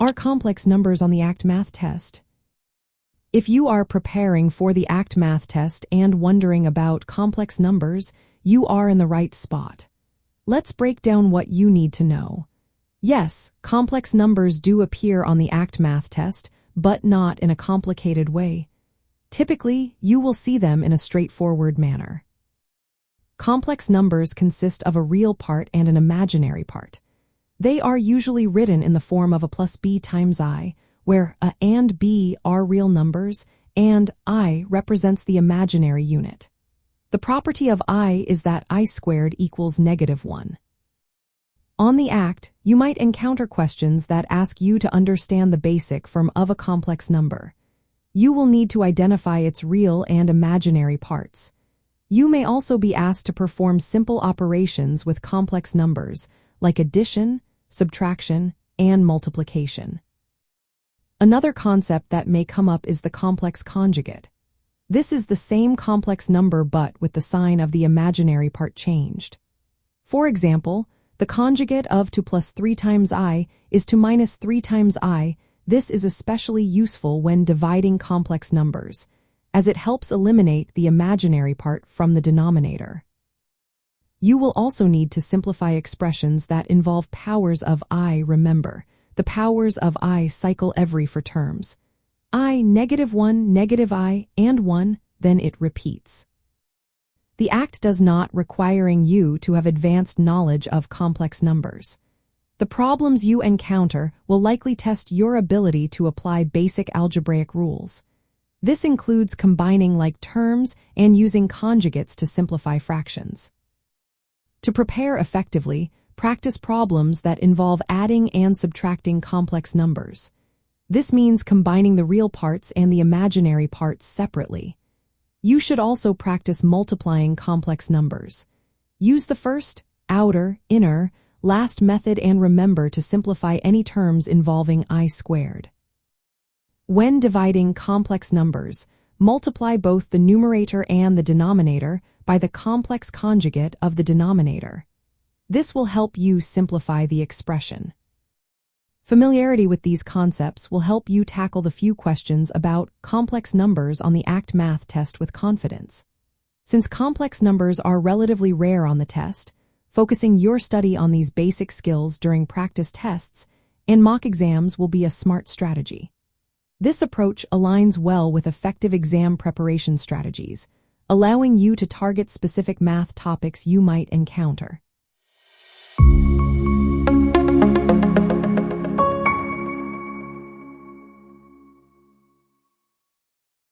Are complex numbers on the ACT math test? If you are preparing for the ACT math test and wondering about complex numbers, you are in the right spot. Let's break down what you need to know. Yes, complex numbers do appear on the ACT math test, but not in a complicated way. Typically, you will see them in a straightforward manner. Complex numbers consist of a real part and an imaginary part. They are usually written in the form of a plus b times I, where a and b are real numbers, and I represents the imaginary unit. The property of I is that I squared equals -1. On the ACT, you might encounter questions that ask you to understand the basic form of a complex number. You will need to identify its real and imaginary parts. You may also be asked to perform simple operations with complex numbers, like addition, subtraction, and multiplication. Another concept that may come up is the complex conjugate. This is the same complex number but with the sign of the imaginary part changed. For example, the conjugate of 2 plus 3 times I is 2 minus 3 times I. This is especially useful when dividing complex numbers, as it helps eliminate the imaginary part from the denominator. You will also need to simplify expressions that involve powers of I. Remember, the powers of I cycle every for terms. I, -1, -I, and 1, then it repeats. The ACT does not requiring you to have advanced knowledge of complex numbers. The problems you encounter will likely test your ability to apply basic algebraic rules. This includes combining like terms and using conjugates to simplify fractions. To prepare effectively, practice problems that involve adding and subtracting complex numbers. This means combining the real parts and the imaginary parts separately. You should also practice multiplying complex numbers. Use the first, outer, inner, last method and remember to simplify any terms involving I squared. When dividing complex numbers, multiply both the numerator and the denominator by the complex conjugate of the denominator. This will help you simplify the expression. Familiarity with these concepts will help you tackle the few questions about complex numbers on the ACT math test with confidence. Since complex numbers are relatively rare on the test, focusing your study on these basic skills during practice tests and mock exams will be a smart strategy. This approach aligns well with effective exam preparation strategies, allowing you to target specific math topics you might encounter.